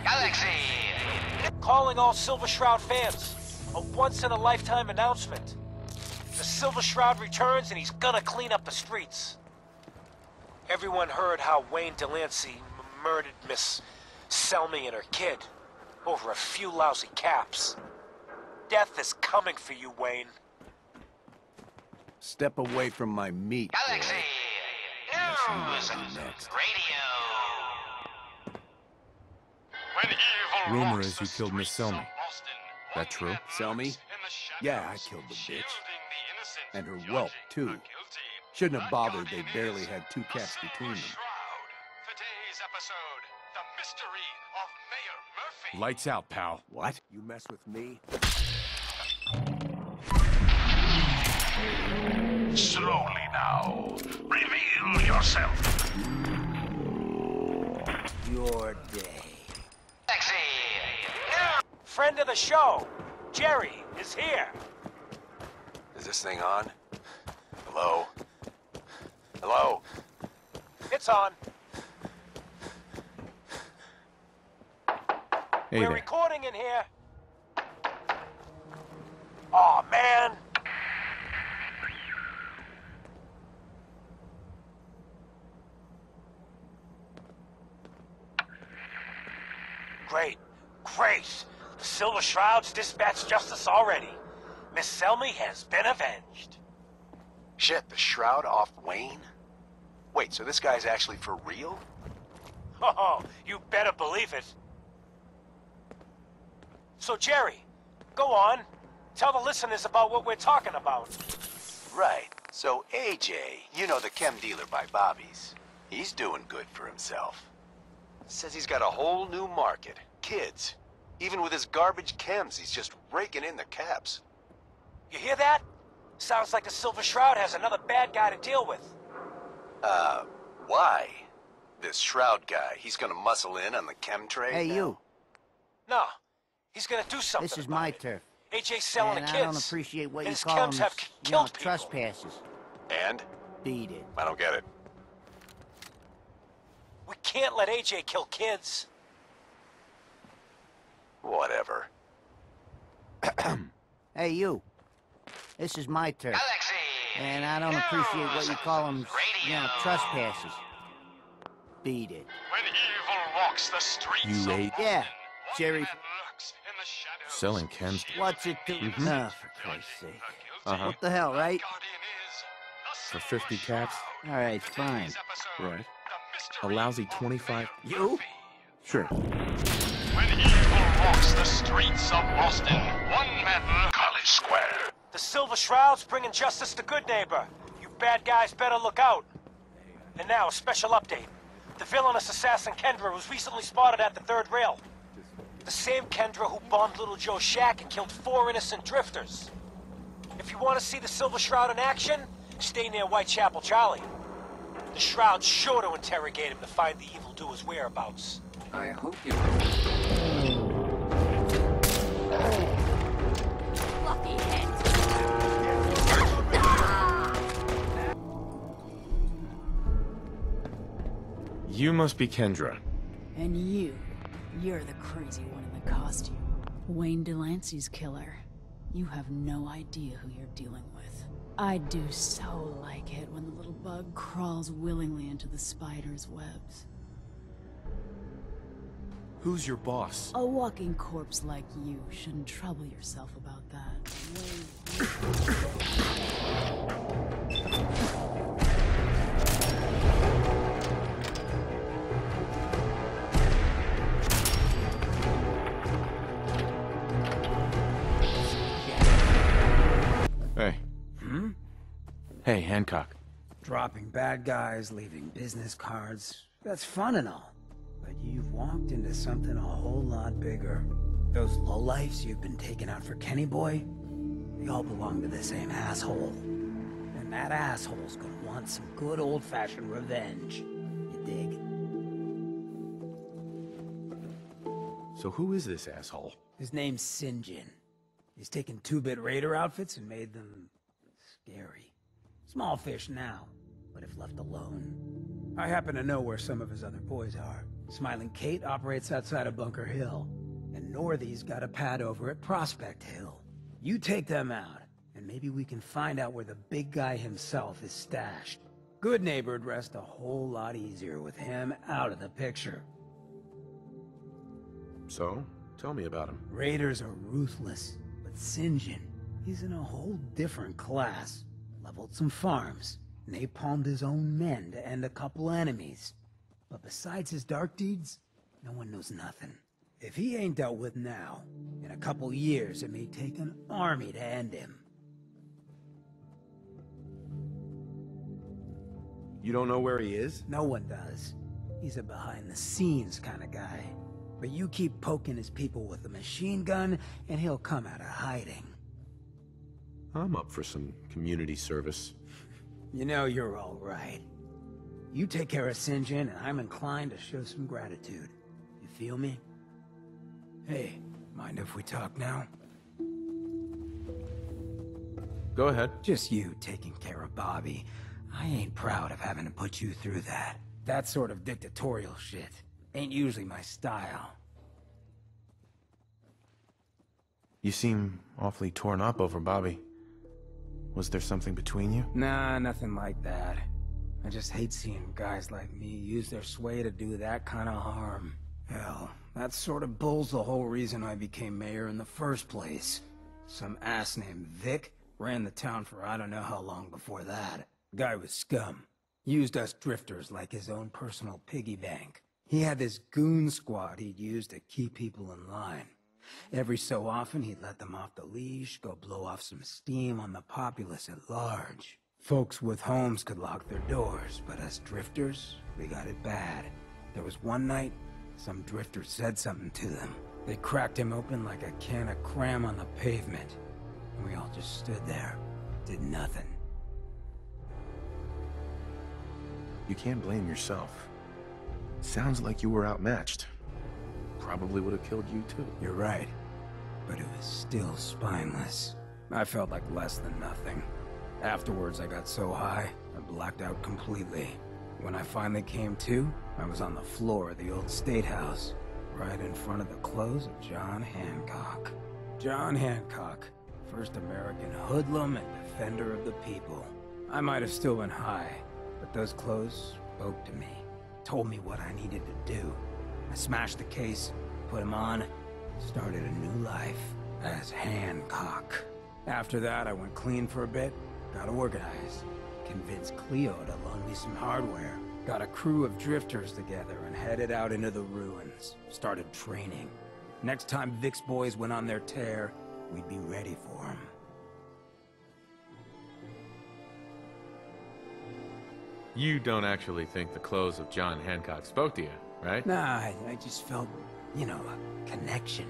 Galaxy! Calling all Silver Shroud fans. A once-in-a-lifetime announcement. The Silver Shroud returns and he's gonna clean up the streets. Everyone heard how Wayne Delancey murdered Miss Selmy and her kid over a few lousy caps. Death is coming for you, Wayne. Step away from my meat, Galaxy! boy. News! Next. Radio! Rumor is you killed Miss Selmy. That true? Selmy? Yeah, I killed the bitch. And her whelp, too. Shouldn't have bothered, they barely had 2 cats between them. Lights out, pal. What? You mess with me? Slowly now. Reveal yourself. Your day. Galaxy! Friend of the show, Jerry, is here. Is this thing on? Hello? Hello? It's on. Hey We're there. recording in here. Aw, man. Great. Great. The Silver Shroud's dispatched justice already. Miss Selmy has been avenged. Shit, the Shroud off Wayne? Wait, so this guy's actually for real? Oh, you better believe it. So, Jerry, go on. Tell the listeners about what we're talking about. Right. So AJ, you know, the chem dealer by Bobby's. He's doing good for himself. Says he's got a whole new market. Kids. Even with his garbage chems, he's just raking in the caps. You hear that? Sounds like the Silver Shroud has another bad guy to deal with. Why? This Shroud guy, he's gonna muscle in on the chem trade Hey, now? you. No, he's gonna do something This is about my it. turf. AJ's selling And the I kids. don't appreciate what you His call chems them, have killed people. trespasses. And? Beat it. I don't get it. We can't let AJ kill kids. Whatever. Hey, you. This is my turf. Galaxy! And I don't appreciate what you call them, Radio! trespasses. Beat it. When evil walks the streets You ate? Yeah, Jerry. Selling chems. What's it do? Oh, for Christ's sake. Uh-huh. What the hell, right? For 50 cats? All right, fine. Right. A lousy 25? You? Sure. When evil walks the streets of Boston, one man, College Square. The Silver Shroud's bringing justice to Good Neighbor. You bad guys better look out. And now, a special update. The villainous assassin Kendra was recently spotted at the third rail. The same Kendra who bombed Little Joe's shack and killed 4 innocent drifters. If you want to see the Silver Shroud in action, stay near Whitechapel Charlie. The Shroud's sure to interrogate him to find the evildoer's whereabouts. I hope you... Lucky head. You must be Kendra. And you're the crazy one in the costume. Wayne Delancey's killer. You have no idea who you're dealing with. I do so like it when the little bug crawls willingly into the spider's webs. Who's your boss? A walking corpse like you shouldn't trouble yourself about that. Hey. Hey, Hancock. Dropping bad guys, leaving business cards. That's fun and all. But you've walked into something a whole lot bigger. Those lowlifes you've been taking out for Kenny Boy, they all belong to the same asshole. And that asshole's gonna want some good old-fashioned revenge. You dig? So who is this asshole? His name's Sinjin. He's taken 2-bit Raider outfits and made them... scary. Small fish now, but if left alone... I happen to know where some of his other boys are. Smiling Kate operates outside of Bunker Hill, and Northy's got a pad over at Prospect Hill. You take them out, and maybe we can find out where the big guy himself is stashed. Good Neighbor'd rest a whole lot easier with him out of the picture. So, tell me about him. Raiders are ruthless, but St. John, he's in a whole different class. Leveled some farms, napalmed his own men to end a couple enemies. But besides his dark deeds, no one knows nothing. If he ain't dealt with now, in a couple years it may take an army to end him. You don't know where he is? No one does. He's a behind-the-scenes kind of guy. But you keep poking his people with a machine gun, and he'll come out of hiding. I'm up for some community service. You know you're all right. You take care of St. John, and I'm inclined to show some gratitude. You feel me? Hey, mind if we talk now? Go ahead. Just you taking care of Bobby. I ain't proud of having to put you through that. That sort of dictatorial shit ain't usually my style. You seem awfully torn up over Bobby. Was there something between you? Nah, nothing like that. I just hate seeing guys like me use their sway to do that kind of harm. Hell, that sort of bull's the whole reason I became mayor in the first place. Some ass named Vic ran the town for I don't know how long before that. Guy was scum. Used us drifters like his own personal piggy bank. He had this goon squad he'd use to keep people in line. Every so often he'd let them off the leash, go blow off some steam on the populace at large. Folks with homes could lock their doors, but us drifters, we got it bad. There was one night, some drifter said something to them. They cracked him open like a can of cram on the pavement. And we all just stood there, did nothing. You can't blame yourself. Sounds like you were outmatched. Probably would have killed you too. You're right, but it was still spineless. I felt like less than nothing. Afterwards, I got so high, I blacked out completely. When I finally came to, I was on the floor of the old State House, right in front of the clothes of John Hancock. John Hancock, first American hoodlum and defender of the people. I might have still been high, but those clothes spoke to me, told me what I needed to do. I smashed the case, put him on, started a new life as Hancock. After that, I went clean for a bit, got organized, convinced Cleo to loan me some hardware, got a crew of drifters together and headed out into the ruins, started training. Next time Vic's boys went on their tear, we'd be ready for them. You don't actually think the clothes of John Hancock spoke to you, right? Nah, I just felt, you know, a connection.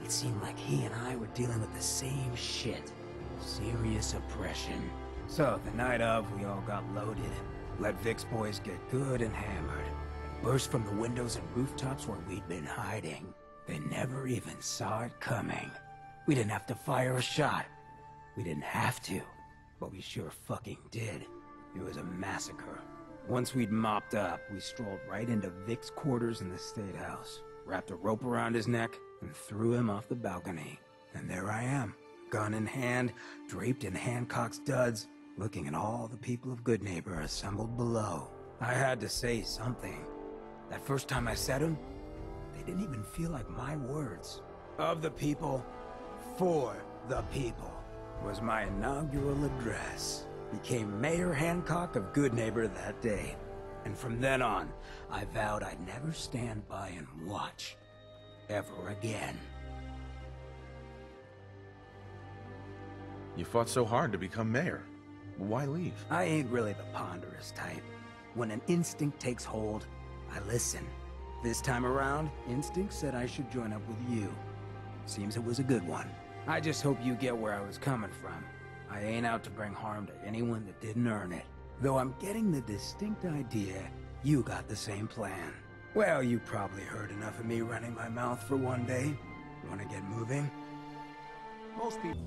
It seemed like he and I were dealing with the same shit. Serious oppression. So, the night of, we all got loaded. Let Vic's boys get good and hammered. And burst from the windows and rooftops where we'd been hiding. They never even saw it coming. We didn't have to fire a shot. We didn't have to. But we sure fucking did. It was a massacre. Once we'd mopped up, we strolled right into Vic's quarters in the State House, wrapped a rope around his neck, and threw him off the balcony. And there I am, gun in hand, draped in Hancock's duds, looking at all the people of Good Neighbor assembled below. I had to say something. That first time I said them, they didn't even feel like my words. Of the people, for the people, was my inaugural address. Became Mayor Hancock of Good Neighbor that day. And from then on, I vowed I'd never stand by and watch. Ever again. You fought so hard to become mayor. Why leave? I ain't really the ponderous type. When an instinct takes hold, I listen. This time around, instinct said I should join up with you. Seems it was a good one. I just hope you get where I was coming from. I ain't out to bring harm to anyone that didn't earn it. Though I'm getting the distinct idea you got the same plan. Well, you probably heard enough of me running my mouth for one day. Wanna get moving? Most people...